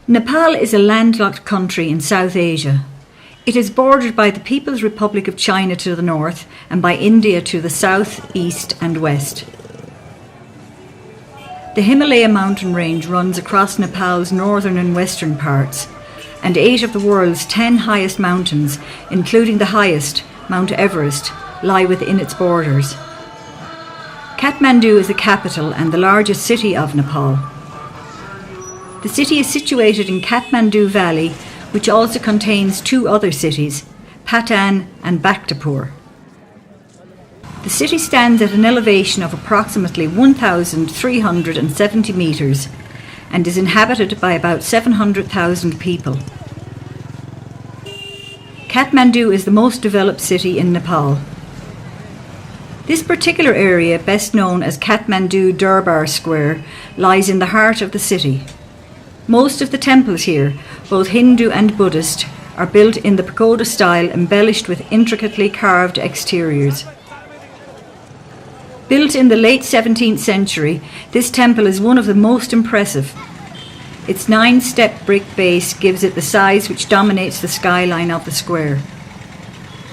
Nepal is a landlocked country in South Asia. It is bordered by the People's Republic of China to the north and by India to the south, east and west. The Himalaya mountain range runs across Nepal's northern and western parts, and 8 of the world's 10 highest mountains, including the highest, Mount Everest, lie within its borders. Kathmandu is the capital and the largest city of Nepal. The city is situated in Kathmandu Valley, which also contains 2 other cities, Patan and Bhaktapur. The city stands at an elevation of approximately 1,370 metres and is inhabited by about 700,000 people. Kathmandu is the most developed city in Nepal. This particular area, best known as Kathmandu Durbar Square, lies in the heart of the city. Most of the temples here, both Hindu and Buddhist, are built in the pagoda style, embellished with intricately carved exteriors. Built in the late 17th century, this temple is one of the most impressive. Its 9-step brick base gives it the size which dominates the skyline of the square.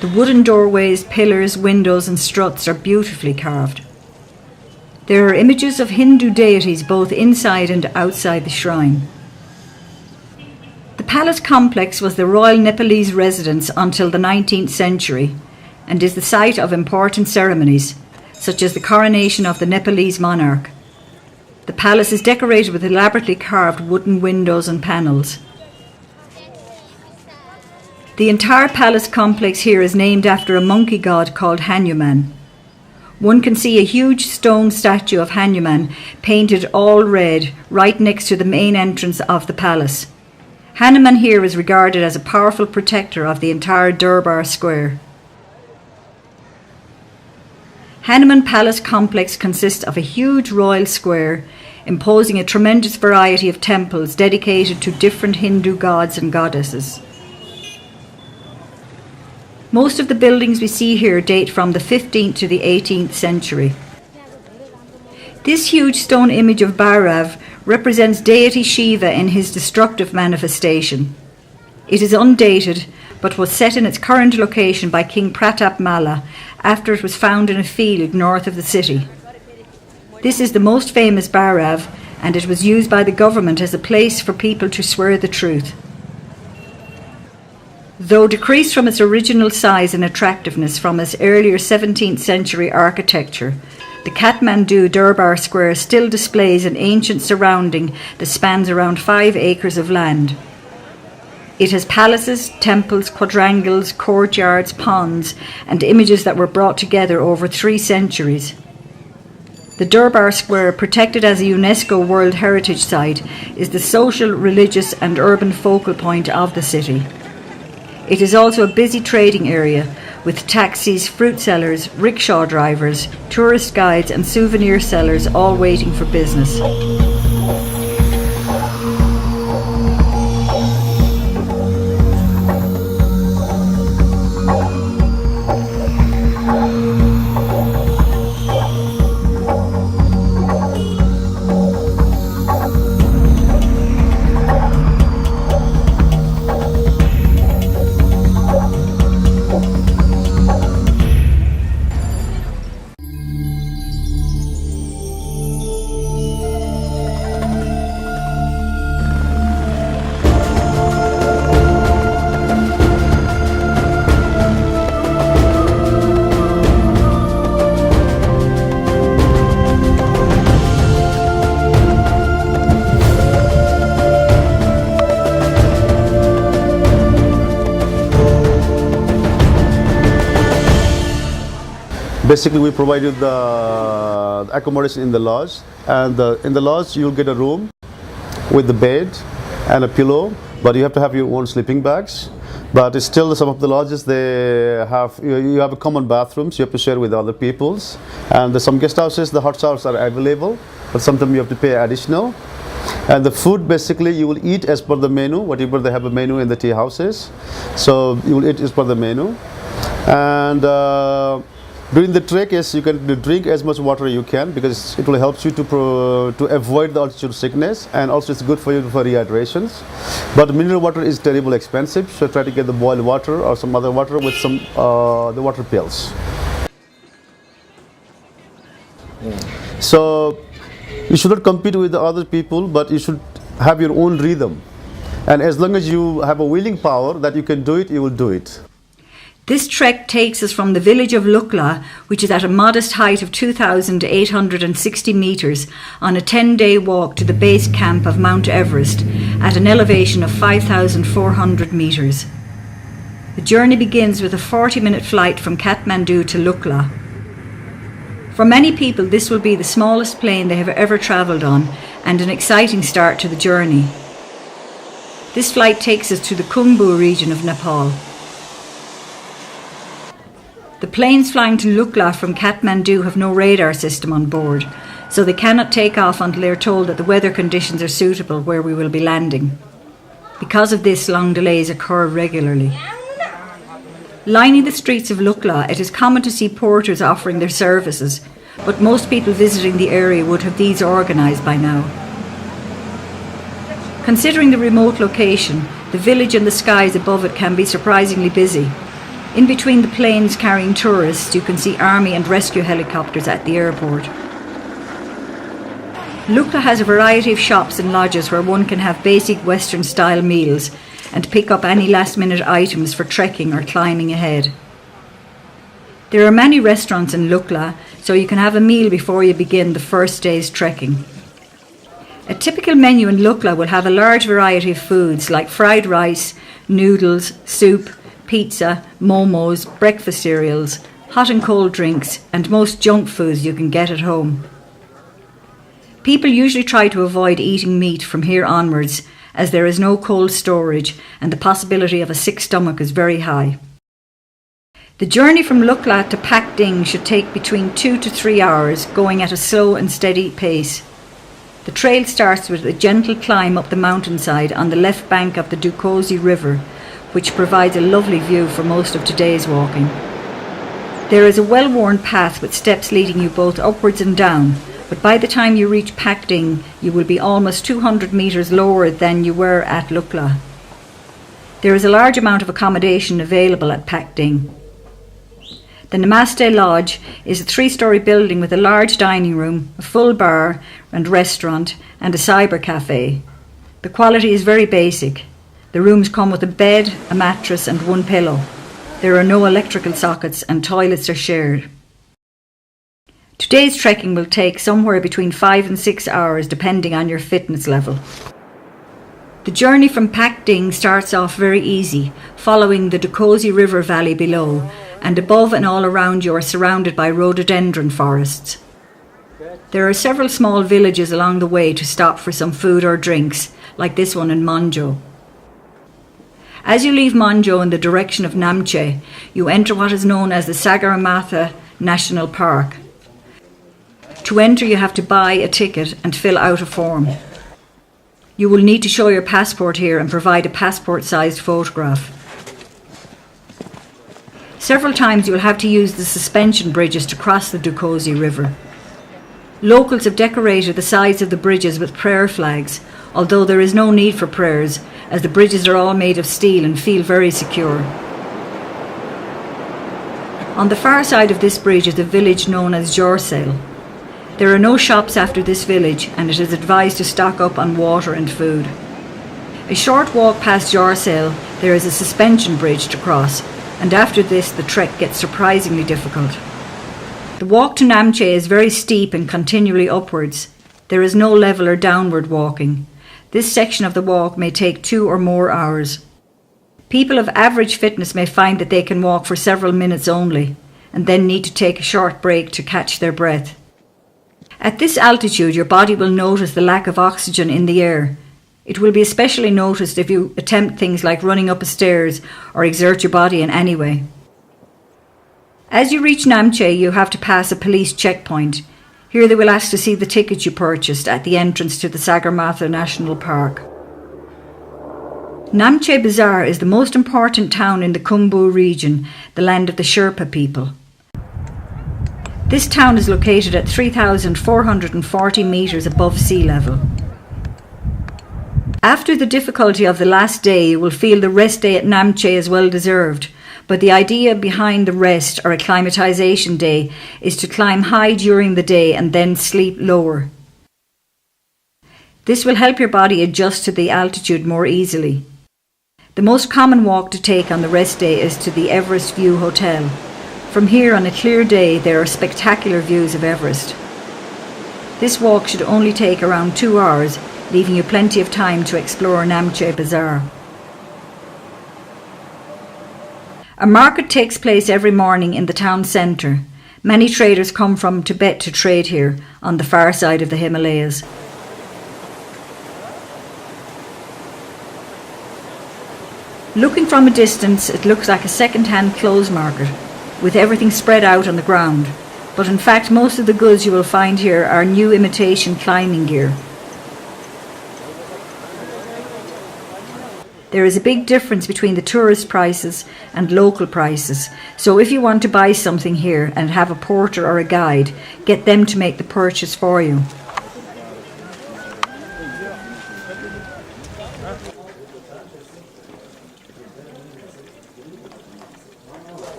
The wooden doorways, pillars, windows and struts are beautifully carved. There are images of Hindu deities both inside and outside the shrine. The palace complex was the royal Nepalese residence until the 19th century and is the site of important ceremonies, such as the coronation of the Nepalese monarch. The palace is decorated with elaborately carved wooden windows and panels. The entire palace complex here is named after a monkey god called Hanuman. One can see a huge stone statue of Hanuman painted all red right next to the main entrance of the palace. Hanuman here is regarded as a powerful protector of the entire Durbar Square. Hanuman Palace complex consists of a huge royal square, imposing a tremendous variety of temples dedicated to different Hindu gods and goddesses. Most of the buildings we see here date from the 15th to the 18th century. This huge stone image of Bhairav represents deity Shiva in his destructive manifestation. It is undated, but was set in its current location by King Pratap Malla after it was found in a field north of the city. This is the most famous Bhairav, and it was used by the government as a place for people to swear the truth. Though decreased from its original size and attractiveness from its earlier 17th century architecture, the Kathmandu Durbar Square still displays an ancient surrounding that spans around 5 acres of land. It has palaces, temples, quadrangles, courtyards, ponds, and images that were brought together over 3 centuries. The Durbar Square, protected as a UNESCO World Heritage Site, is the social, religious and urban focal point of the city. It is also a busy trading area, with taxis, fruit sellers, rickshaw drivers, tourist guides and souvenir sellers all waiting for business. Basically, we provide you the accommodation in the lodge, and in the lodge you'll get a room with the bed and a pillow, but you have to have your own sleeping bags. But it's still some of the lodges, they have, you have a common bathrooms you have to share with other peoples, and there's some guest houses the hot showers are available, but sometimes you have to pay additional. And the food, basically you will eat as per the menu, whatever they have a menu in the tea houses, so you will eat as per the menu. And during the trek, yes, you can drink as much water you can, because it will help you to avoid the altitude sickness, and also it's good for you for rehydrations. But mineral water is terribly expensive, so try to get the boiled water or some other water with some the water pills. So you should not compete with the other people, but you should have your own rhythm. And as long as you have a willing power that you can do it, you will do it. This trek takes us from the village of Lukla, which is at a modest height of 2,860 metres, on a 10-day walk to the base camp of Mount Everest at an elevation of 5,400 metres. The journey begins with a 40-minute flight from Kathmandu to Lukla. For many people, this will be the smallest plane they have ever travelled on, and an exciting start to the journey. This flight takes us to the Khumbu region of Nepal. The planes flying to Lukla from Kathmandu have no radar system on board, so they cannot take off until they are told that the weather conditions are suitable where we will be landing. Because of this, long delays occur regularly. Lining the streets of Lukla, it is common to see porters offering their services, but most people visiting the area would have these organised by now. Considering the remote location, the village and the skies above it can be surprisingly busy. In between the planes carrying tourists, you can see army and rescue helicopters at the airport. Lukla has a variety of shops and lodges where one can have basic Western-style meals and pick up any last-minute items for trekking or climbing ahead. There are many restaurants in Lukla, so you can have a meal before you begin the first day's trekking. A typical menu in Lukla will have a large variety of foods like fried rice, noodles, soup, pizza, momos, breakfast cereals, hot and cold drinks, and most junk foods you can get at home. People usually try to avoid eating meat from here onwards, as there is no cold storage and the possibility of a sick stomach is very high. The journey from Lukla to Pakding should take between 2 to 3 hours, going at a slow and steady pace. The trail starts with a gentle climb up the mountainside on the left bank of the Dukosi River, which provides a lovely view for most of today's walking. There is a well-worn path with steps leading you both upwards and down, but by the time you reach Pakding, you will be almost 200 metres lower than you were at Lukla. There is a large amount of accommodation available at Pakding. The Namaste Lodge is a 3-storey building with a large dining room, a full bar and restaurant, and a cyber cafe. The quality is very basic. The rooms come with a bed, a mattress and one pillow. There are no electrical sockets and toilets are shared. Today's trekking will take somewhere between 5 and 6 hours depending on your fitness level. The journey from Pakding starts off very easy, following the Dukosi River valley below, and above and all around you are surrounded by rhododendron forests. There are several small villages along the way to stop for some food or drinks, like this one in Monjo. As you leave Monjo in the direction of Namche, you enter what is known as the Sagarmatha National Park. To enter, you have to buy a ticket and fill out a form. You will need to show your passport here and provide a passport-sized photograph. Several times you will have to use the suspension bridges to cross the Dukosi River. Locals have decorated the sides of the bridges with prayer flags, although there is no need for prayers, as the bridges are all made of steel and feel very secure. On the far side of this bridge is a village known as Jorsale. There are no shops after this village, and it is advised to stock up on water and food. A short walk past Jorsale, there is a suspension bridge to cross, and after this the trek gets surprisingly difficult. The walk to Namche is very steep and continually upwards. There is no level or downward walking. This section of the walk may take 2 or more hours. People of average fitness may find that they can walk for several minutes only, and then need to take a short break to catch their breath. At this altitude, your body will notice the lack of oxygen in the air, It will be especially noticed if you attempt things like running up a stairs or exert your body in any way. As you reach Namche, you have to pass a police checkpoint. Here they will ask to see the ticket you purchased at the entrance to the Sagarmatha National Park. Namche Bazaar is the most important town in the Khumbu region, the land of the Sherpa people. This town is located at 3,440 metres above sea level. After the difficulty of the last day, you will feel the rest day at Namche is well deserved, but the idea behind the rest or acclimatisation day is to climb high during the day and then sleep lower. This will help your body adjust to the altitude more easily. The most common walk to take on the rest day is to the Everest View Hotel. From here on a clear day there are spectacular views of Everest. This walk should only take around 2 hours, leaving you plenty of time to explore Namche Bazaar. A market takes place every morning in the town centre. Many traders come from Tibet to trade here, on the far side of the Himalayas. Looking from a distance, it looks like a second-hand clothes market, with everything spread out on the ground. But in fact, most of the goods you will find here are new imitation climbing gear. There is a big difference between the tourist prices and local prices, so if you want to buy something here and have a porter or a guide, get them to make the purchase for you.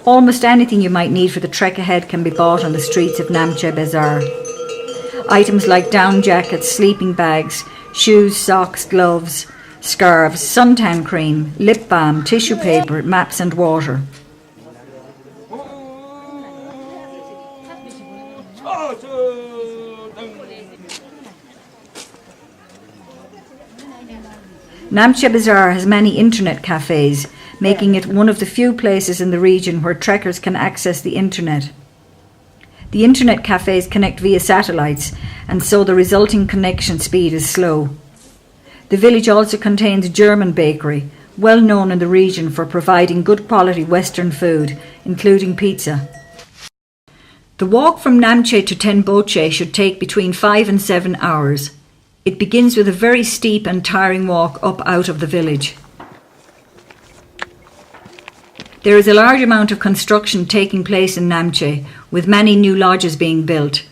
Almost anything you might need for the trek ahead can be bought on the streets of Namche Bazaar. Items like down jackets, sleeping bags, shoes, socks, gloves, scarves, suntan cream, lip balm, tissue paper, maps and water. Namche Bazaar has many internet cafes, making it one of the few places in the region where trekkers can access the internet. The internet cafes connect via satellites, and so the resulting connection speed is slow. The village also contains a German bakery, well known in the region for providing good quality Western food, including pizza. The walk from Namche to Tenboche should take between 5 and 7 hours. It begins with a very steep and tiring walk up out of the village. There is a large amount of construction taking place in Namche, with many new lodges being built.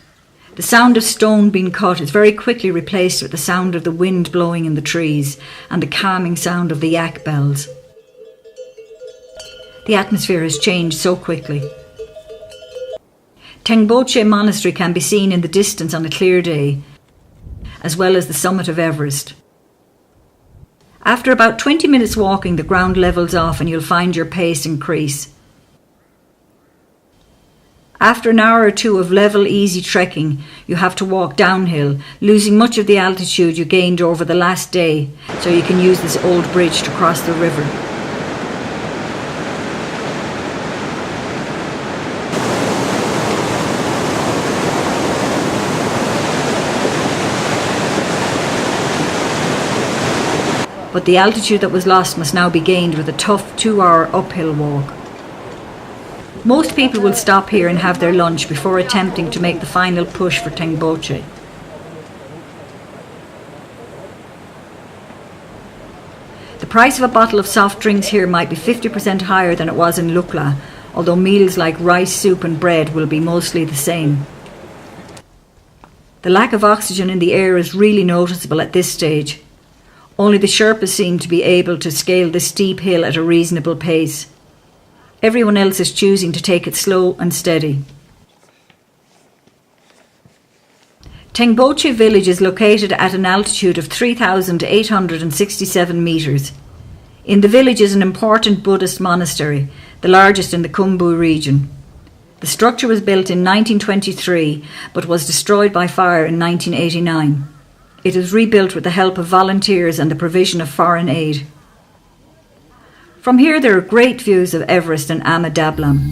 The sound of stone being cut is very quickly replaced with the sound of the wind blowing in the trees and the calming sound of the yak bells. The atmosphere has changed so quickly. Tenboche Monastery can be seen in the distance on a clear day, as well as the summit of Everest. After about 20 minutes walking, the ground levels off and you'll find your pace increase. After an hour or two of level, easy trekking, you have to walk downhill, losing much of the altitude you gained over the last day, so you can use this old bridge to cross the river. But the altitude that was lost must now be gained with a tough 2-hour uphill walk. Most people will stop here and have their lunch before attempting to make the final push for Tenboche. The price of a bottle of soft drinks here might be 50% higher than it was in Lukla, although meals like rice, soup and bread will be mostly the same. The lack of oxygen in the air is really noticeable at this stage. Only the Sherpas seem to be able to scale this steep hill at a reasonable pace. Everyone else is choosing to take it slow and steady. Tenboche village is located at an altitude of 3,867 metres. In the village is an important Buddhist monastery, the largest in the Khumbu region. The structure was built in 1923 but was destroyed by fire in 1989. It is rebuilt with the help of volunteers and the provision of foreign aid. From here there are great views of Everest and Ama Dablam.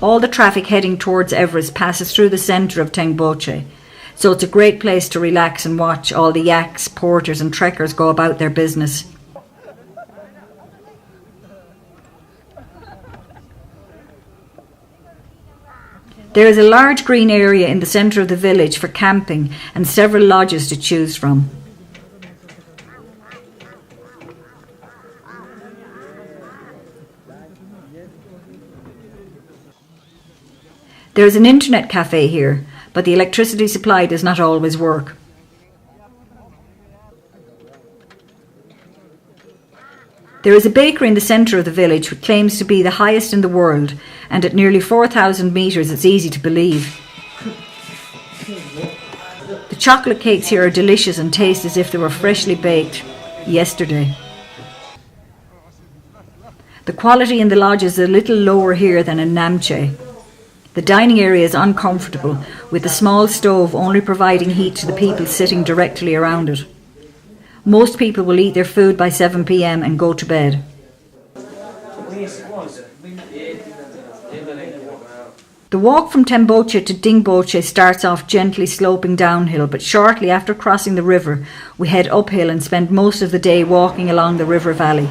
All the traffic heading towards Everest passes through the centre of Tengboche, so it's a great place to relax and watch all the yaks, porters and trekkers go about their business. There is a large green area in the centre of the village for camping and several lodges to choose from. There is an internet cafe here, but the electricity supply does not always work. There is a bakery in the centre of the village which claims to be the highest in the world, and at nearly 4,000 metres it's easy to believe. The chocolate cakes here are delicious and taste as if they were freshly baked yesterday. The quality in the lodge is a little lower here than in Namche. The dining area is uncomfortable, with the small stove only providing heat to the people sitting directly around it. Most people will eat their food by 7 p.m. and go to bed. The walk from Tengboche to Dingboche starts off gently sloping downhill, but shortly after crossing the river, we head uphill and spend most of the day walking along the river valley.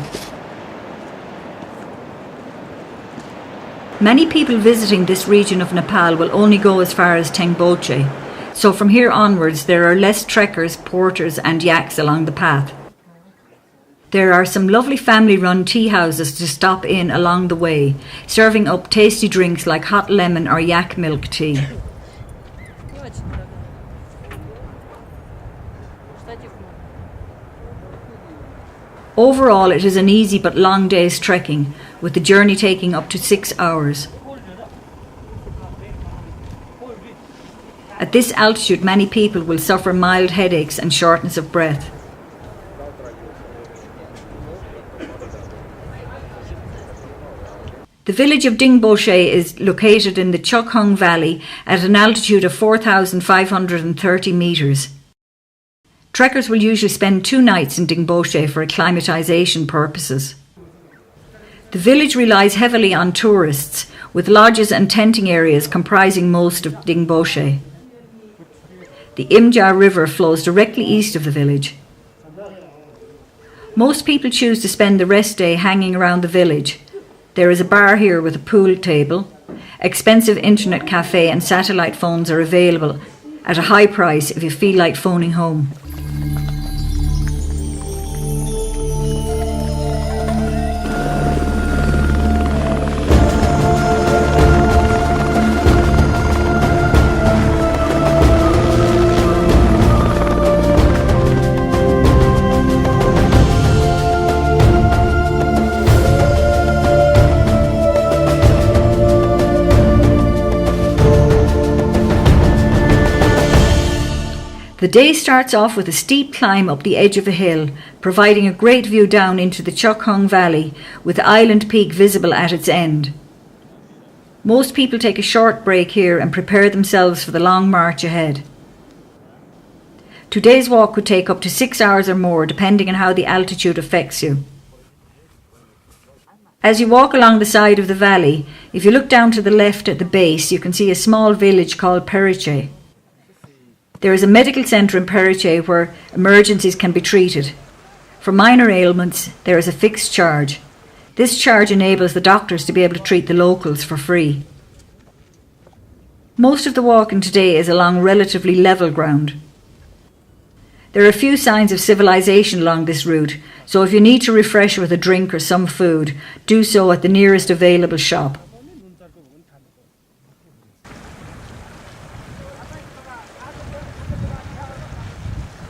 Many people visiting this region of Nepal will only go as far as Tengboche, so from here onwards there are less trekkers, porters and yaks along the path. There are some lovely family-run tea houses to stop in along the way, serving up tasty drinks like hot lemon or yak milk tea. Overall, it is an easy but long day's trekking, with the journey taking up to 6 hours. At this altitude, many people will suffer mild headaches and shortness of breath. The village of Dingboche is located in the Chokhung Valley at an altitude of 4,530 metres. Trekkers will usually spend 2 nights in Dingboche for acclimatisation purposes. The village relies heavily on tourists, with lodges and tenting areas comprising most of Dingboche. The Imja River flows directly east of the village. Most people choose to spend the rest day hanging around the village. There is a bar here with a pool table. Expensive internet cafe and satellite phones are available at a high price if you feel like phoning home. The day starts off with a steep climb up the edge of a hill, providing a great view down into the Chokhung Valley, with Island Peak visible at its end. Most people take a short break here and prepare themselves for the long march ahead. Today's walk could take up to 6 hours or more, depending on how the altitude affects you. As you walk along the side of the valley, if you look down to the left at the base, you can see a small village called Periche. There is a medical centre in Periche where emergencies can be treated. For minor ailments, there is a fixed charge. This charge enables the doctors to be able to treat the locals for free. Most of the walking today is along relatively level ground. There are a few signs of civilization along this route, so if you need to refresh with a drink or some food, do so at the nearest available shop.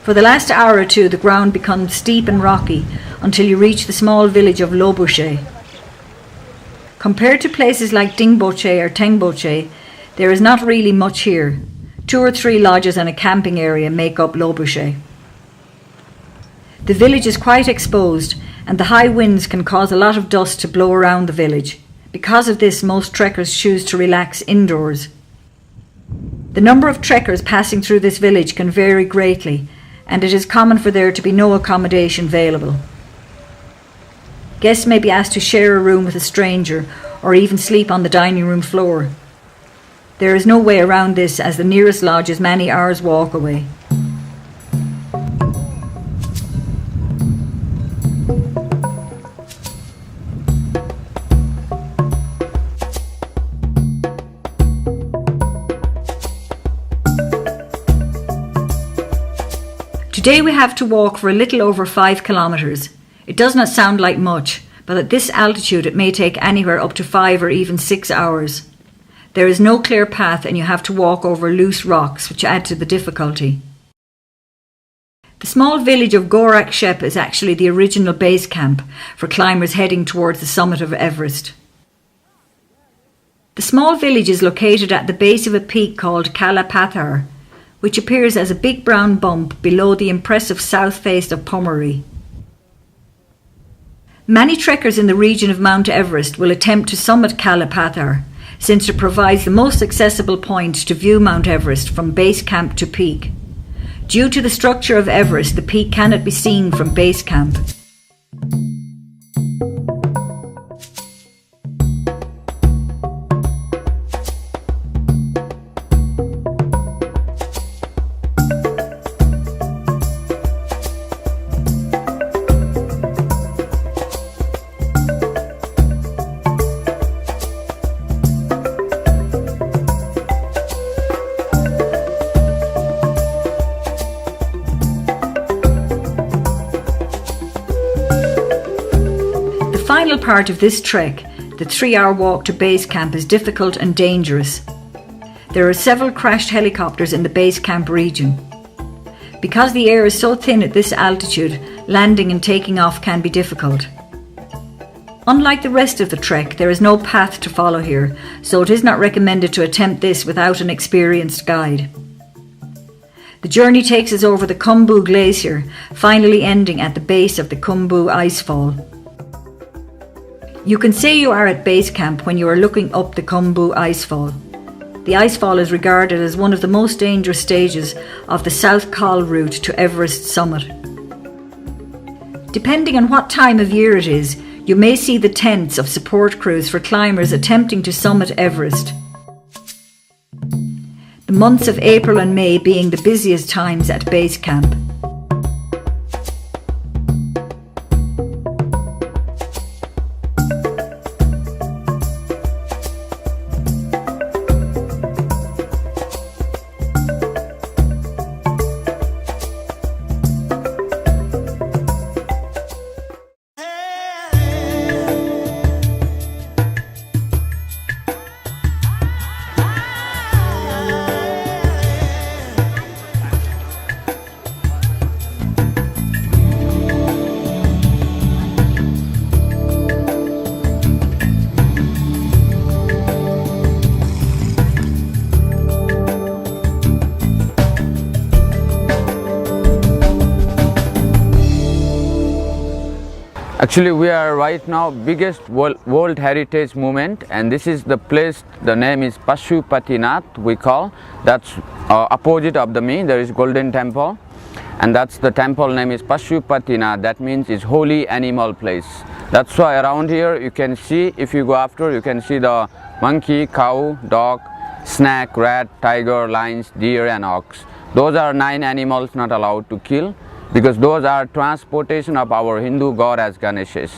For the last hour or two, the ground becomes steep and rocky until you reach the small village of Lobuche. Compared to places like Dingboche or Tengboche, there is not really much here. 2 or 3 lodges and a camping area make up Lobuche. The village is quite exposed, and the high winds can cause a lot of dust to blow around the village. Because of this, most trekkers choose to relax indoors. The number of trekkers passing through this village can vary greatly, and it is common for there to be no accommodation available. Guests may be asked to share a room with a stranger or even sleep on the dining room floor. There is no way around this, as the nearest lodge is many hours' walk away. Today we have to walk for a little over 5 kilometres. It does not sound like much, but at this altitude it may take anywhere up to 5 or even 6 hours. There is no clear path and you have to walk over loose rocks, which add to the difficulty. The small village of Gorak Shep is actually the original base camp for climbers heading towards the summit of Everest. The small village is located at the base of a peak called Kala Pathar, which appears as a big brown bump below the impressive south face of Pommery. Many trekkers in the region of Mount Everest will attempt to summit Kala Pathar, since it provides the most accessible point to view Mount Everest from base camp to peak. Due to the structure of Everest, the peak cannot be seen from base camp. The final part of this trek, the 3-hour walk to base camp, is difficult and dangerous. There are several crashed helicopters in the base camp region. Because the air is so thin at this altitude, landing and taking off can be difficult. Unlike the rest of the trek, there is no path to follow here, so it is not recommended to attempt this without an experienced guide. The journey takes us over the Khumbu Glacier, finally ending at the base of the Khumbu Icefall. You can say you are at base camp when you are looking up the Khumbu Icefall. The icefall is regarded as one of the most dangerous stages of the South Col route to Everest summit. Depending on what time of year it is, you may see the tents of support crews for climbers attempting to summit Everest. The months of April and May being the busiest times at base camp. Actually, we are right now biggest World Heritage Movement, and this is the place. The name is Pashupatinath. We call that's opposite of the me. There is Golden Temple, and that's the temple name is Pashupatinath. That means it's holy animal place. That's why around here you can see, if you go after, you can see the monkey, cow, dog, snake, rat, tiger, lions, deer, and ox. Those are 9 animals not allowed to kill, because those are transportation of our Hindu god as Ganeshes.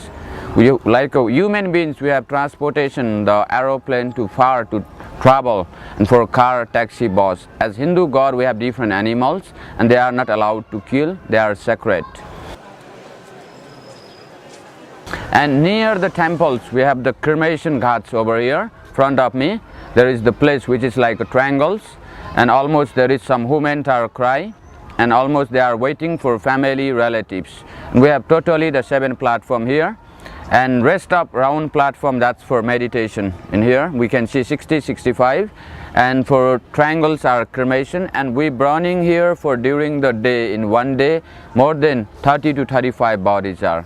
Like human beings, we have transportation, the aeroplane to far to travel, and for car, taxi, bus. As Hindu god, we have different animals, and they are not allowed to kill, they are sacred. And near the temples, we have the cremation ghats over here, front of me. There is the place which is like a triangles, and almost there is some women are cry, and almost they are waiting for family relatives. And we have totally the 7 platform here, and rest of round platform, that's for meditation. In here we can see 60, 65, and for triangles are cremation, and we burning here for during the day. In one day more than 30 to 35 bodies are,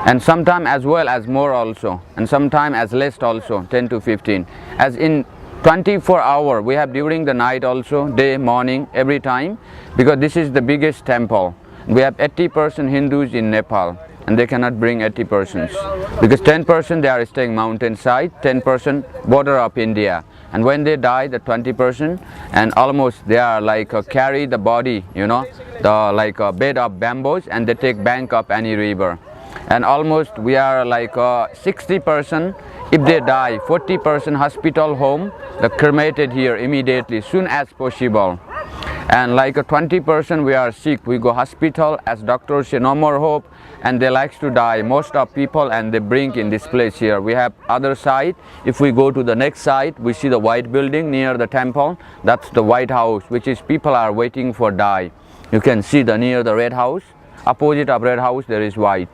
and sometime as well as more also, and sometime as less also, 10 to 15. As in 24 hours we have during the night also, day, morning, every time, because this is the biggest temple. We have 80% Hindus in Nepal, and they cannot bring 80 persons because 10% they are staying mountainside, 10% border of India, and when they die, the 20% and almost they are like carry the body, you know, the like a bed of bamboos, and they take bank of any river, and almost we are like 60%. If they die, 40% hospital home, the cremated here immediately, soon as possible. And like 20% we are sick, we go hospital, as doctors say no more hope, and they likes to die, most of people, and they bring in this place here. We have other side. If we go to the next side, we see the white building near the temple. That's the White House, which is people are waiting for die. You can see the near the red house, opposite of red house there is white.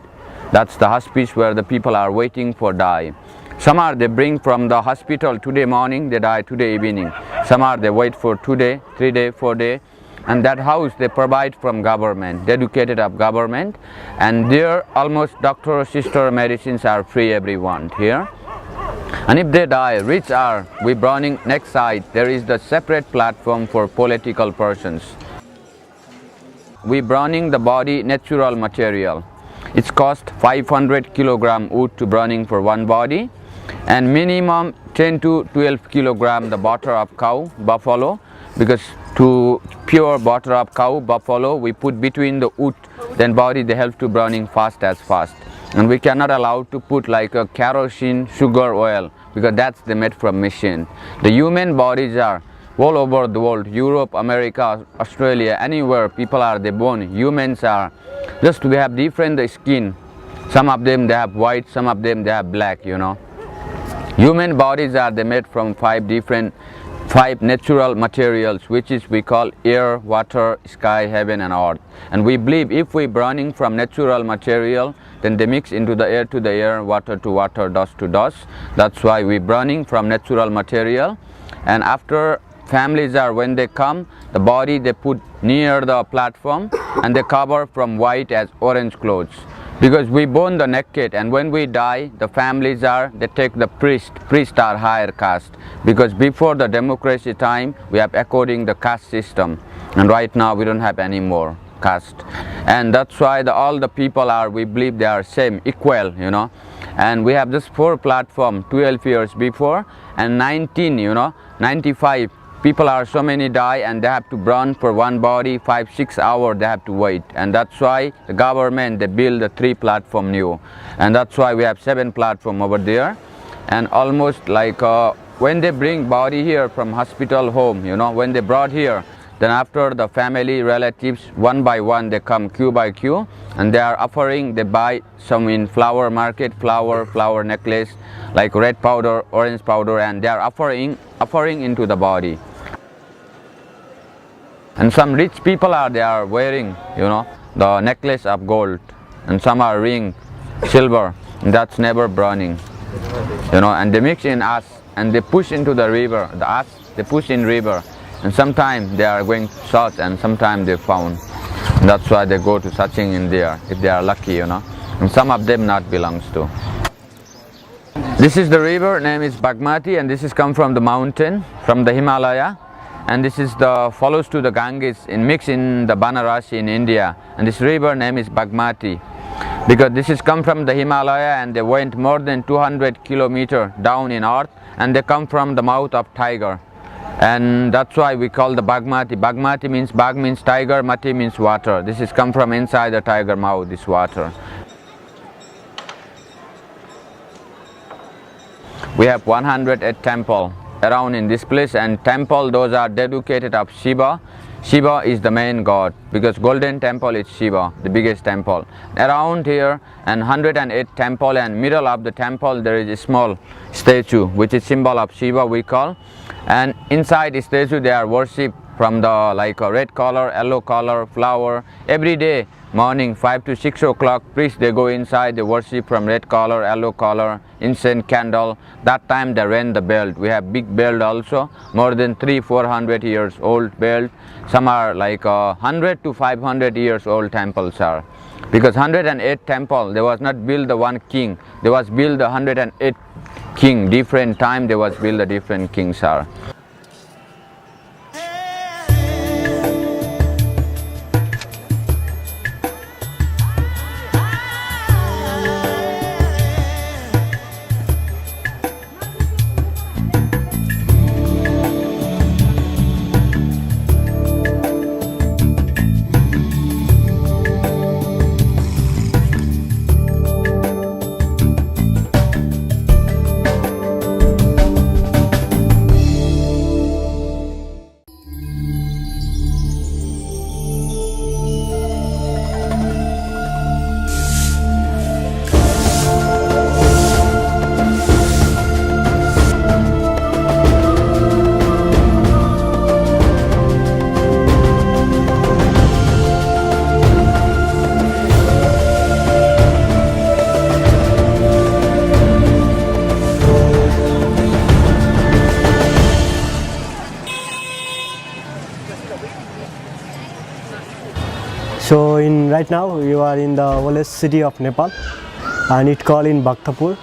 That's the hospice where the people are waiting for die. Some are they bring from the hospital today morning, they die today evening. Some are they wait for 2 day, 3 day, 4 day. And that house they provide from government, dedicated of government. And there almost doctor, sister, medicines are free everyone here. And if they die, rich are, we burning next side, there is the separate platform for political persons. We burning the body natural material. It's cost 500 kilogram wood to burning for one body, and minimum 10 to 12 kilogram the butter of cow, buffalo, because to pure butter of cow, buffalo, we put between the wood, then body they help to burning fast as fast. And we cannot allow to put like a kerosene, sugar, oil, because that's the made from machine. The human bodies are all over the world, Europe, America, Australia, anywhere people are they born, humans are. Just we have different skin. Some of them they have white, some of them they have black, you know. Human bodies are they made from five natural materials, which is we call air, water, sky, heaven and earth. And we believe if we burning from natural material, then they mix into the air to the air, water to water, dust to dust. That's why we burning from natural material. And after families are, when they come, the body they put near the platform and they cover from white as orange clothes. Because we born the naked, and when we die, the families are, they take the priest are higher caste. Because before the democracy time, we have according the caste system. And right now we don't have any more caste. And that's why all the people are, we believe they are same, equal, you know. And we have this 4 platform 12 years before, and 19, you know, 95. People are so many die, and they have to burn for one body 5-6 hours they have to wait. And that's why the government they build the 3 platform new, and that's why we have 7 platform over there. And almost like when they bring body here from hospital home, you know, when they brought here, then after the family relatives one by one they come queue by queue, and they are offering, they buy some in flower market, flower necklace like red powder, orange powder, and they are offering into the body. And some rich people are, they are wearing, you know, the necklace of gold, and some are ring silver, and that's never burning, you know. And they mix in ash and they push into the river, the ash they push in river, and sometimes they are going to search, and sometimes they found. And that's why they go to searching in there if they are lucky, you know. And some of them not belongs to. This is the river, name is Bagmati, and this is come from the mountain, from the Himalaya. And this is the follows to the Ganges in mix in the Banarasi in India. And this river name is Bagmati because this is come from the Himalaya, and they went more than 200 kilometers down in earth, and they come from the mouth of tiger. And that's why we call the Bagmati. Bagmati means, Bag means tiger, Mati means water. This is come from inside the tiger mouth, this water. We have 108 temple around in this place, and temple those are dedicated of Shiva. Shiva is the main god, because golden temple is Shiva, the biggest temple. Around here, and 108 temple, and middle of the temple there is a small statue which is symbol of Shiva we call. And inside the statue they are worship from the like a red color, yellow color, flower. Every day morning 5 to 6 o'clock, priests they go inside, they worship from red color, yellow color, incense, candle. That time they ring the bell. We have big bell also, more than 300-400 years old bell. Some are like 100 to 500 years old temples are. Because 108 temple, there was not built the one king, there was built the 108 king. Different time there was built the different kings are. So right now you are in the oldest city of Nepal, and it called in Bhaktapur,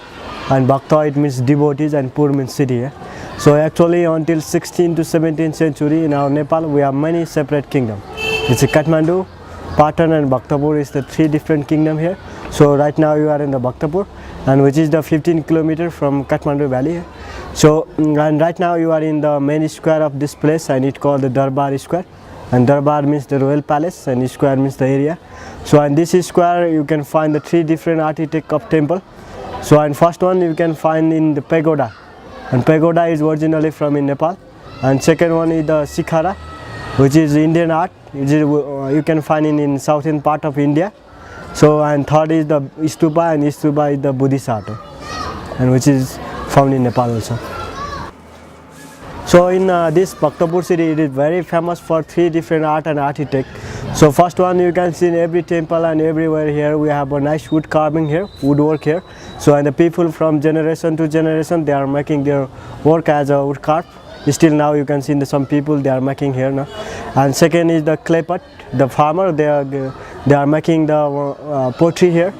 and Bhakta it means devotees and Pur means city. So actually until 16th to 17th century in our Nepal we have many separate kingdoms. It's a Kathmandu, Patan and Bhaktapur is the three different kingdom here. So right now you are in the Bhaktapur, and which is the 15 kilometer from Kathmandu valley. So and right now you are in the main square of this place, and it called the Darbar square, and Darbar means the royal palace and square means the area. So in this square you can find the three different architect of temple. So and first one you can find in the pagoda, and pagoda is originally from in Nepal, and second one is the Sikhara, which is Indian art, which is, you can find in southern part of India. So and third is the stupa, and stupa is the Buddhist art, and which is found in Nepal also. So in this Bhaktapur city, it is very famous for three different art and architect. So first one you can see in every temple and everywhere here we have a nice wood carving here, woodwork here. So and the people from generation to generation they are making their work as a wood carve. Still now you can see some people they are making here now. And second is the clay pot, the farmer they are making the pottery here.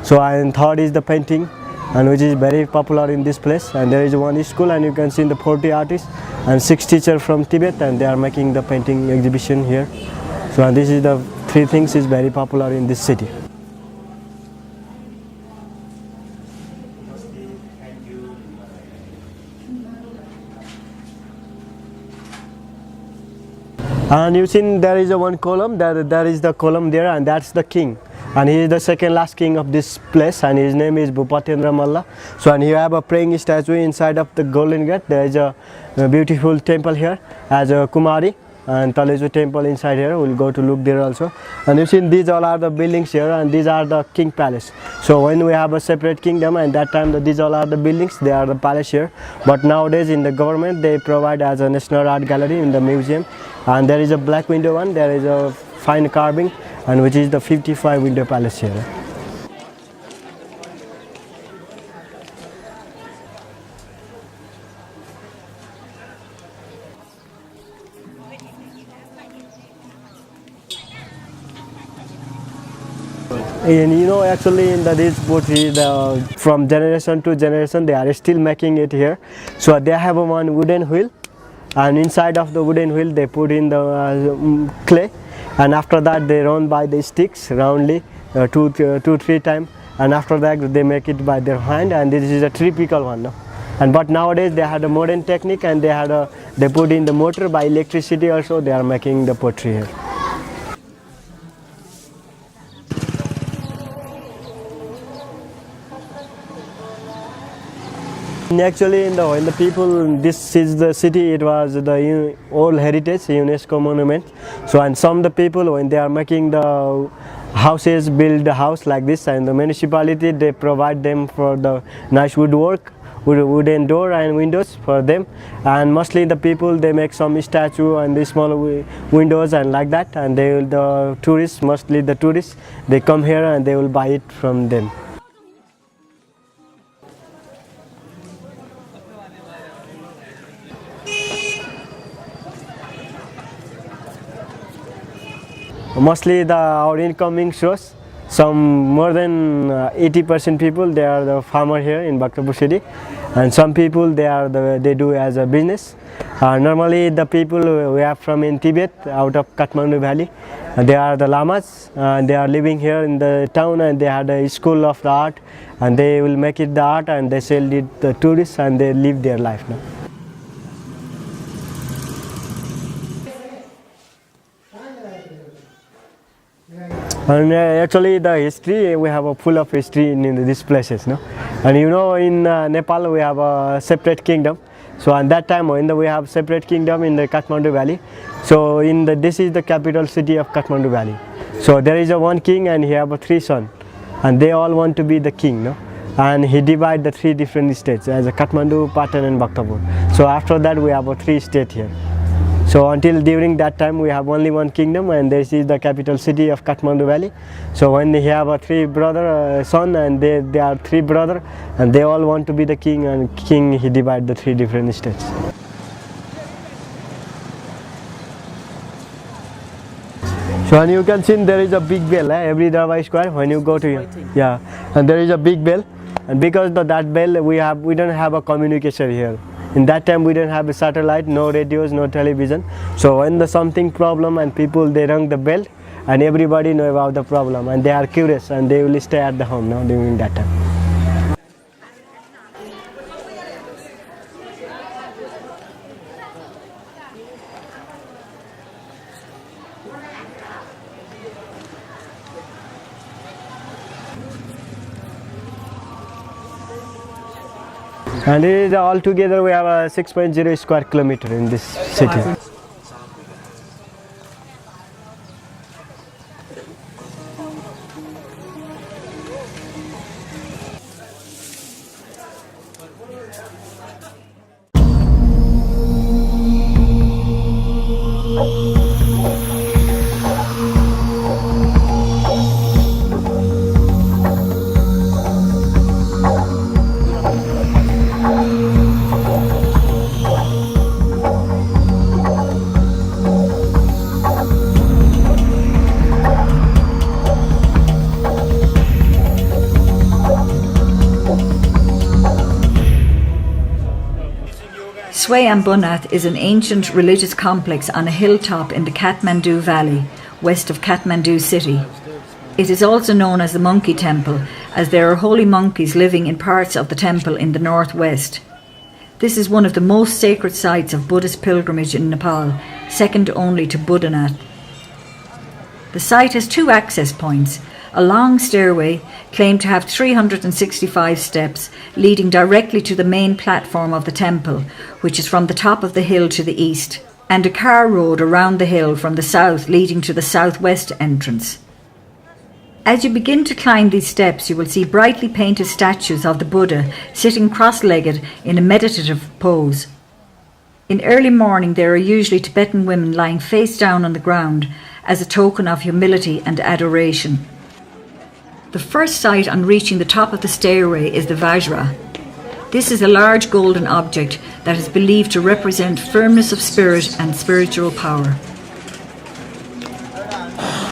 So and third is the painting, and which is very popular in this place, and there is one school, and you can see the 40 artists and 6 teachers from Tibet, and they are making the painting exhibition here. So and this is the three things is very popular in this city. And you see there is a one column, there is the column there, and that's the king, and he is the second last king of this place, and his name is Bhupatendra Malla. So and you have a praying statue inside of the golden gate. There is a beautiful temple here as a Kumari, and Taleju temple inside here. We'll go to look there also. And you see these all are the buildings here, and these are the king palace. So when we have a separate kingdom, and that time these all are the buildings, they are the palace here. But nowadays in the government they provide as a national art gallery in the museum, and there is a black window one, there is a fine carving, and which is the 55 window palace here. And you know actually in this pottery from generation to generation they are still making it here. So they have one wooden wheel, and inside of the wooden wheel they put in the clay, and after that they run by the sticks roundly 2-3 times, and after that they make it by their hand, and this is a typical one. No? And but nowadays they had a modern technique, and they put in the motor by electricity also. They are making the pottery here. Actually, when the people, this is the city, it was the old heritage UNESCO monument. So, and some of the people, when they are making the houses, build a house like this, and the municipality, they provide them for the nice woodwork, wooden door and windows for them. And mostly the people, they make some statue and the small windows and like that. And the tourists, mostly the tourists, they come here and they will buy it from them. Mostly our incoming shows, some more than 80% people they are the farmer here in Bhaktapur city, and some people they do as a business. Normally the people we have from in Tibet out of Kathmandu valley, they are the lamas, and they are living here in the town, and they had a school of the art, and they will make it the art and they sell it to the tourists, and they live their life now. And actually the history, we have a full of history in these places, no? And you know in Nepal we have a separate kingdom. So at that time when we have separate kingdom in the Kathmandu valley, so this is the capital city of Kathmandu valley. So there is a one king and he have a 3 sons, and they all want to be the king, no? And he divide the 3 different states as a Kathmandu, Patan and Bhaktapur. So after that we have a 3 states here. So until during that time we have only one kingdom, and this is the capital city of Kathmandu valley. So when they have a 3 brother son, and they are 3 brother, and they all want to be the king, and king he divide the 3 different states. So and you can see there is a big bell every Darbar square when you go to here. Yeah, and there is a big bell, and because of that bell we don't have a communication here. In that time we didn't have a satellite, no radios, no television. So when the something problem and people they rang the bell, and everybody know about the problem and they are curious and they will stay at the home now during that time. And it is altogether we have a 6.0 square kilometer in this city. Swayambunnath is an ancient religious complex on a hilltop in the Kathmandu Valley, west of Kathmandu city. It is also known as the Monkey Temple, as there are holy monkeys living in parts of the temple in the northwest. This is one of the most sacred sites of Buddhist pilgrimage in Nepal, second only to Buddhanath. The site has two access points, a long stairway claimed to have 365 steps leading directly to the main platform of the temple, which is from the top of the hill to the east, and a car road around the hill from the south leading to the southwest entrance. As you begin to climb these steps, you will see brightly painted statues of the Buddha sitting cross-legged in a meditative pose. In early morning there are usually Tibetan women lying face down on the ground as a token of humility and adoration. The first sight on reaching the top of the stairway is the Vajra. This is a large golden object that is believed to represent firmness of spirit and spiritual power.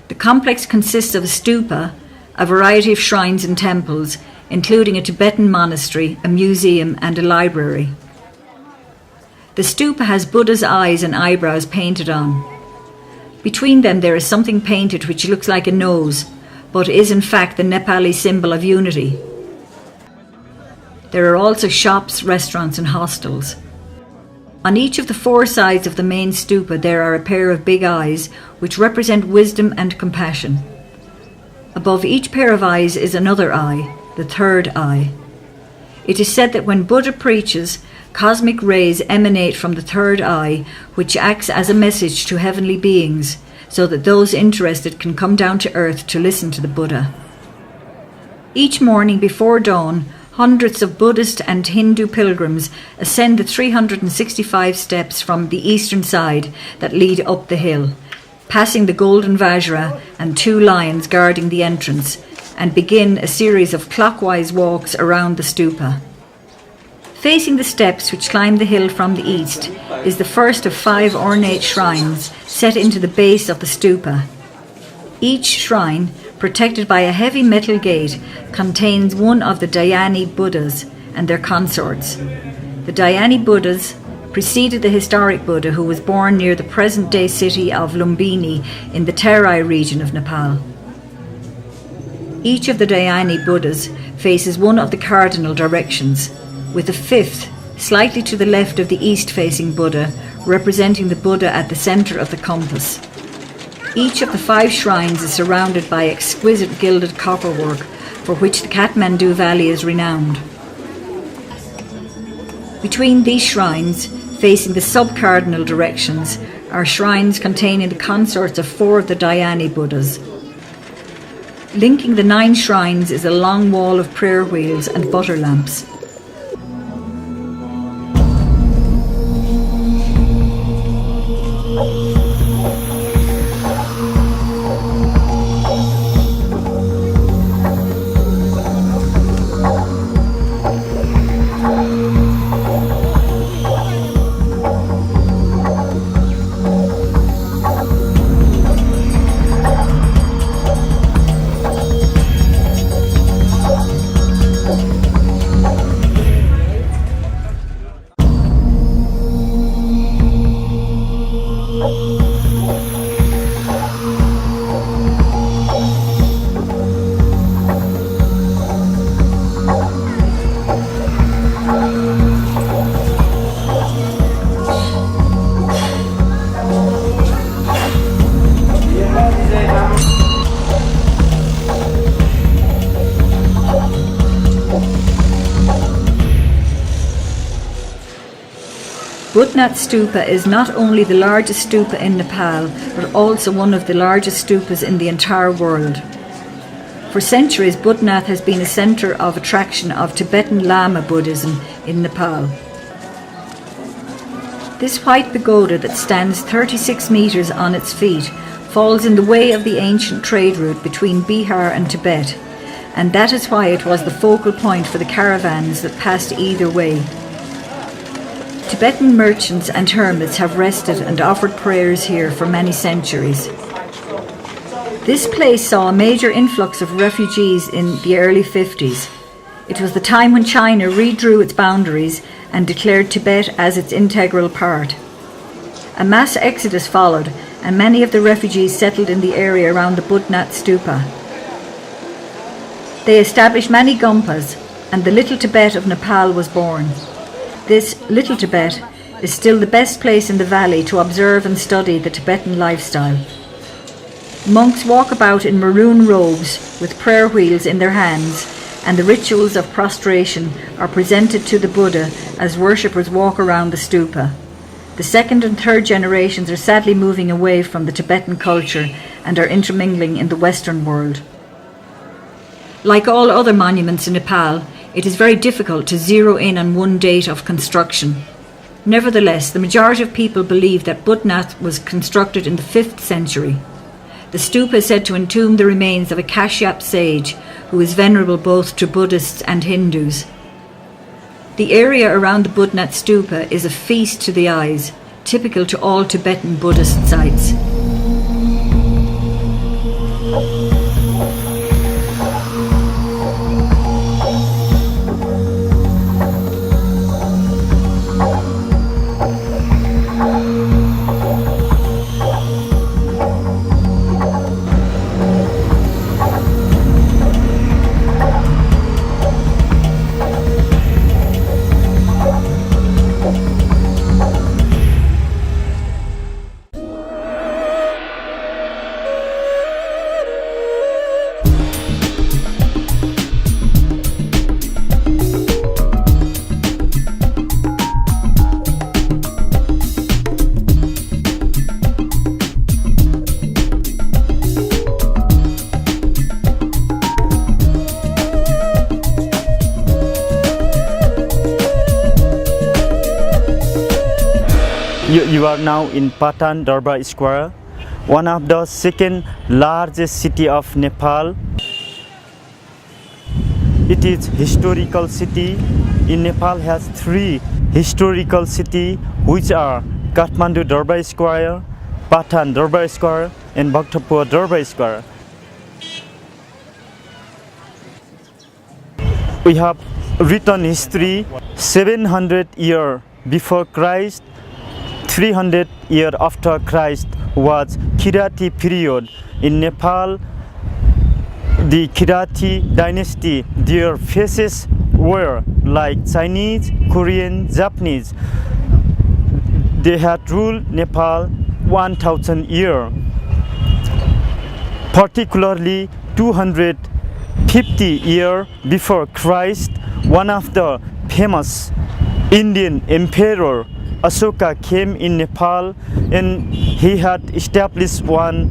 The complex consists of a stupa, a variety of shrines and temples, including a Tibetan monastery, a museum and a library. The stupa has Buddha's eyes and eyebrows painted on. Between them there is something painted which looks like a nose, but is in fact the Nepali symbol of unity. There are also shops, restaurants and hostels. On each of the four sides of the main stupa there are a pair of big eyes which represent wisdom and compassion. Above each pair of eyes is another eye, the third eye. It is said that when Buddha preaches, cosmic rays emanate from the third eye, which acts as a message to heavenly beings, so that those interested can come down to earth to listen to the Buddha. Each morning before dawn, hundreds of Buddhist and Hindu pilgrims ascend the 365 steps from the eastern side that lead up the hill, passing the golden Vajra and two lions guarding the entrance, and begin a series of clockwise walks around the stupa. Facing the steps which climb the hill from the east is the first of 5 ornate shrines set into the base of the stupa. Each shrine, protected by a heavy metal gate, contains one of the Dhyani Buddhas and their consorts. The Dhyani Buddhas preceded the historic Buddha, who was born near the present-day city of Lumbini in the Terai region of Nepal. Each of the Dhyani Buddhas faces one of the cardinal directions, with the fifth, slightly to the left of the east-facing Buddha, representing the Buddha at the centre of the compass. Each of the 5 shrines is surrounded by exquisite gilded copperwork, for which the Kathmandu Valley is renowned. Between these shrines, facing the sub-cardinal directions, are shrines containing the consorts of 4 of the Dhyani Buddhas. Linking the 9 shrines is a long wall of prayer wheels and butter lamps. Budnath Stupa is not only the largest stupa in Nepal, but also one of the largest stupas in the entire world. For centuries, Budnath has been a centre of attraction of Tibetan Lama Buddhism in Nepal. This white pagoda that stands 36 metres on its feet falls in the way of the ancient trade route between Bihar and Tibet, and that is why it was the focal point for the caravans that passed either way. Tibetan merchants and hermits have rested and offered prayers here for many centuries. This place saw a major influx of refugees in the early 50s. It was the time when China redrew its boundaries and declared Tibet as its integral part. A mass exodus followed, and many of the refugees settled in the area around the Budnath Stupa. They established many gumpas, and the Little Tibet of Nepal was born. This Little Tibet is still the best place in the valley to observe and study the Tibetan lifestyle. Monks walk about in maroon robes with prayer wheels in their hands, and the rituals of prostration are presented to the Buddha as worshippers walk around the stupa. The second and third generations are sadly moving away from the Tibetan culture and are intermingling in the Western world. Like all other monuments in Nepal, it is very difficult to zero in on one date of construction. Nevertheless, the majority of people believe that Budnath was constructed in the 5th century. The stupa is said to entomb the remains of a Kashyap sage who is venerable both to Buddhists and Hindus. The area around the Budnath Stupa is a feast to the eyes, typical to all Tibetan Buddhist sites. You are now in Patan Darbar Square, one of the second largest city of Nepal. It is historical city. In Nepal has 3 historical city which are Kathmandu Darbar Square, Patan Darbar Square and Bhaktapur Darbar Square. We have written history 700 years before Christ. 300 years after Christ was Kirati period. In Nepal, the Kirati dynasty, their faces were like Chinese, Korean, Japanese. They had ruled Nepal 1000 years. Particularly 250 years before Christ, one of the famous Indian emperor Ashoka came in Nepal, and he had established one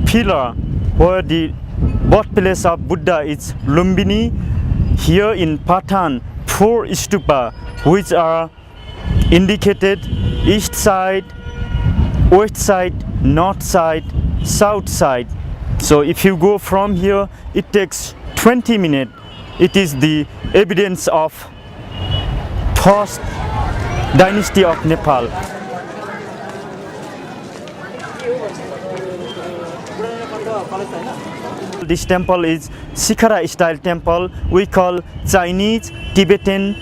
pillar where the birthplace of Buddha is Lumbini. Here in Patan, 4 stupa which are indicated: east side, west side, north side, south side. So if you go from here, it takes 20 minutes. It is the evidence of first dynasty of Nepal. This temple is Shikhara style temple. We call Chinese, Tibetan,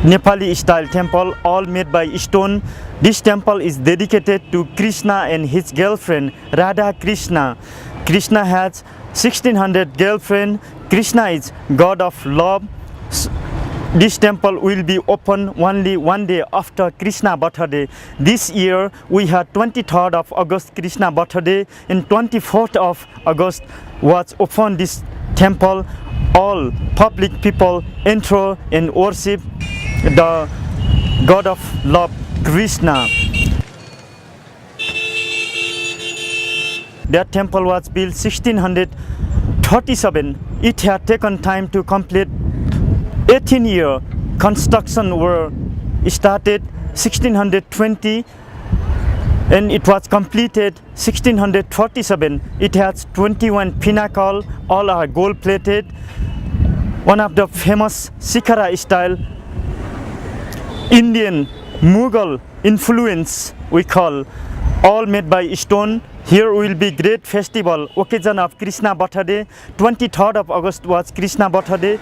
Nepali style temple, all made by stone. This temple is dedicated to Krishna and his girlfriend Radha Krishna. Krishna has 1600 girlfriends. Krishna is God of love. This temple will be open only one day after Krishna birthday. This year we had 23rd of August Krishna birthday, and 24th of August was open this temple. All public people enter and worship. The god of love, Krishna. That temple was built 1637. It had taken time to complete. 18-year construction were started 1620 and it was completed 1637. It has 21 pinnacle, all are gold plated. One of the famous Sikhara style Indian Mughal influence we call, all made by stone. Here will be great festival, occasion of Krishna birthday. 23rd of August was Krishna birthday.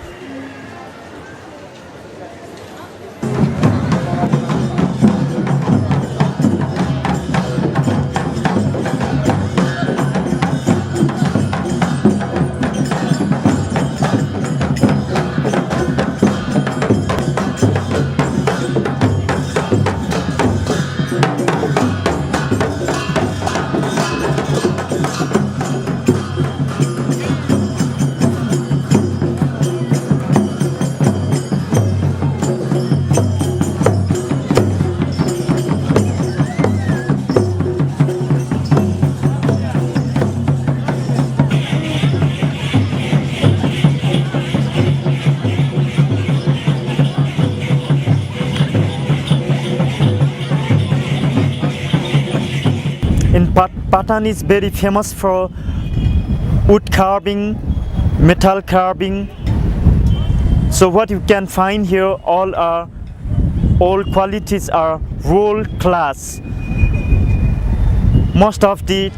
Patan is very famous for wood carving, metal carving. So what you can find here, all qualities are world class. Most of the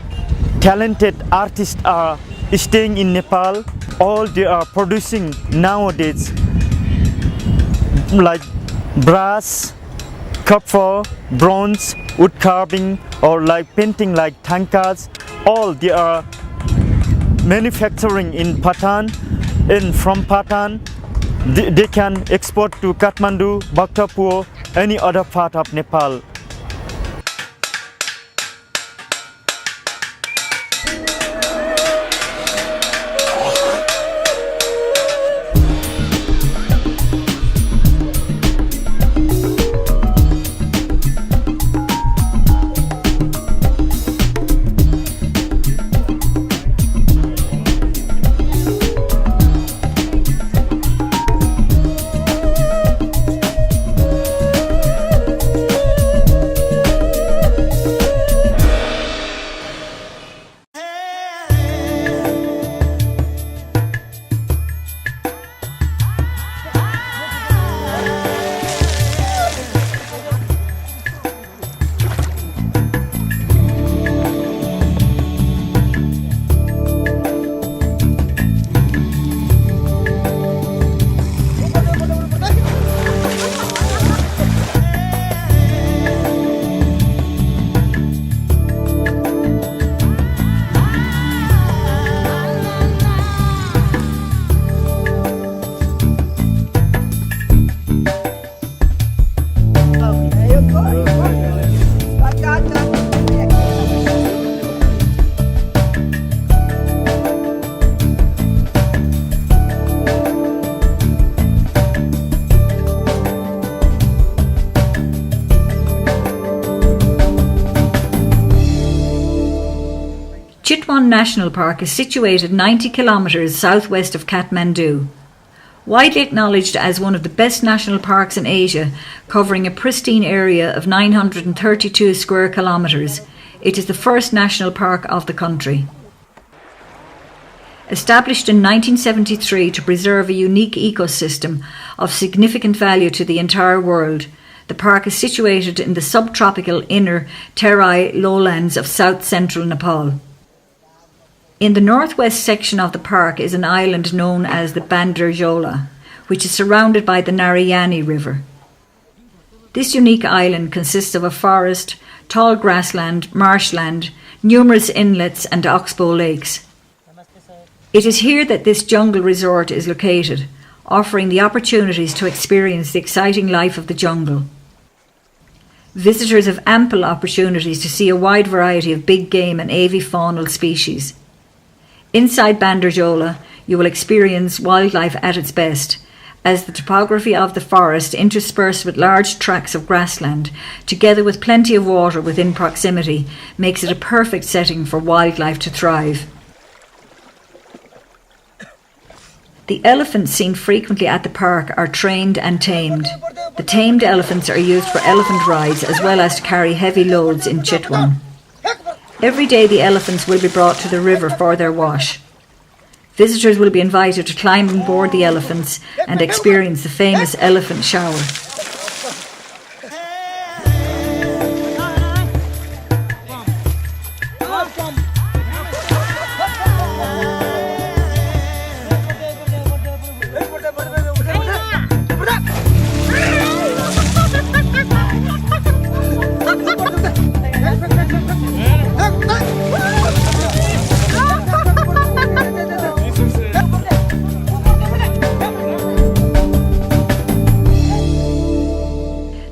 talented artists are staying in Nepal. All they are producing nowadays, like brass, copper, bronze, wood carving, or like painting like tankas, all they are manufacturing in Patan, and from Patan they can export to Kathmandu, Bhaktapur, any other part of Nepal. Chitwan National Park is situated 90 kilometres southwest of Kathmandu. Widely acknowledged as one of the best national parks in Asia, covering a pristine area of 932 square kilometres, it is the first national park of the country. Established in 1973 to preserve a unique ecosystem of significant value to the entire world, the park is situated in the subtropical inner Terai lowlands of south-central Nepal. In the northwest section of the park is an island known as the Bandarjola, which is surrounded by the Narayani River. This unique island consists of a forest, tall grassland, marshland, numerous inlets and oxbow lakes. It is here that this jungle resort is located, offering the opportunities to experience the exciting life of the jungle. Visitors have ample opportunities to see a wide variety of big game and avifaunal species. Inside Bandarjola, you will experience wildlife at its best, as the topography of the forest, interspersed with large tracts of grassland, together with plenty of water within proximity, makes it a perfect setting for wildlife to thrive. The elephants seen frequently at the park are trained and tamed. The tamed elephants are used for elephant rides as well as to carry heavy loads in Chitwan. Every day the elephants will be brought to the river for their wash. Visitors will be invited to climb on board the elephants and experience the famous elephant shower.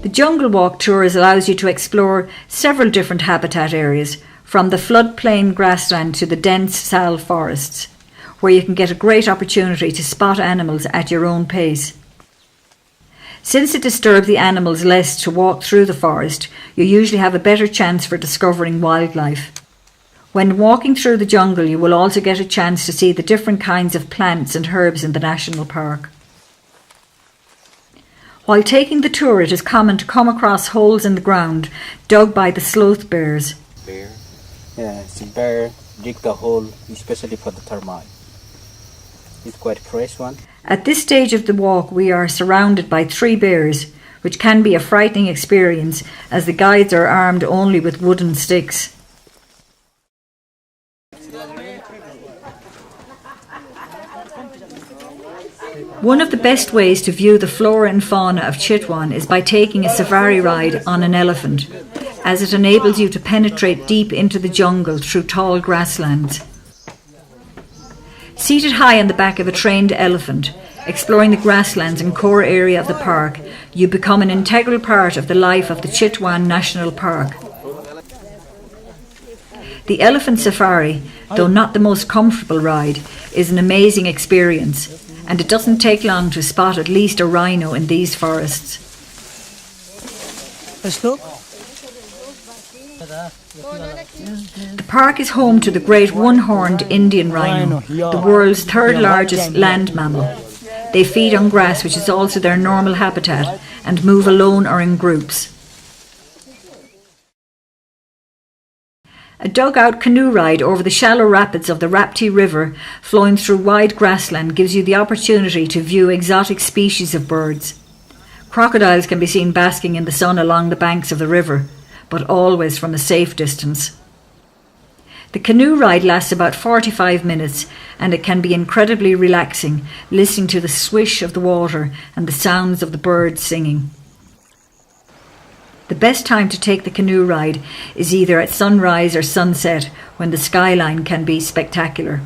The Jungle Walk Tours allows you to explore several different habitat areas, from the floodplain grassland to the dense sal forests, where you can get a great opportunity to spot animals at your own pace. Since it disturbs the animals less to walk through the forest, you usually have a better chance for discovering wildlife. When walking through the jungle, you will also get a chance to see the different kinds of plants and herbs in the national park. While taking the tour, it is common to come across holes in the ground dug by the sloth bears. Bear? Yeah, it's a bear dig the hole especially for the termite. It's quite a fresh one. At this stage of the walk, we are surrounded by 3 bears, which can be a frightening experience as the guides are armed only with wooden sticks. One of the best ways to view the flora and fauna of Chitwan is by taking a safari ride on an elephant, as it enables you to penetrate deep into the jungle through tall grasslands. Seated high on the back of a trained elephant, exploring the grasslands and core area of the park, you become an integral part of the life of the Chitwan National Park. The elephant safari, though not the most comfortable ride, is an amazing experience, and it doesn't take long to spot at least a rhino in these forests. The park is home to the great one-horned Indian rhino, the world's 3rd largest land mammal. They feed on grass, which is also their normal habitat, and move alone or in groups. A dugout canoe ride over the shallow rapids of the Rapti River, flowing through wide grassland, gives you the opportunity to view exotic species of birds. Crocodiles can be seen basking in the sun along the banks of the river, but always from a safe distance. The canoe ride lasts about 45 minutes, and it can be incredibly relaxing, listening to the swish of the water and the sounds of the birds singing. The best time to take the canoe ride is either at sunrise or sunset, when the skyline can be spectacular.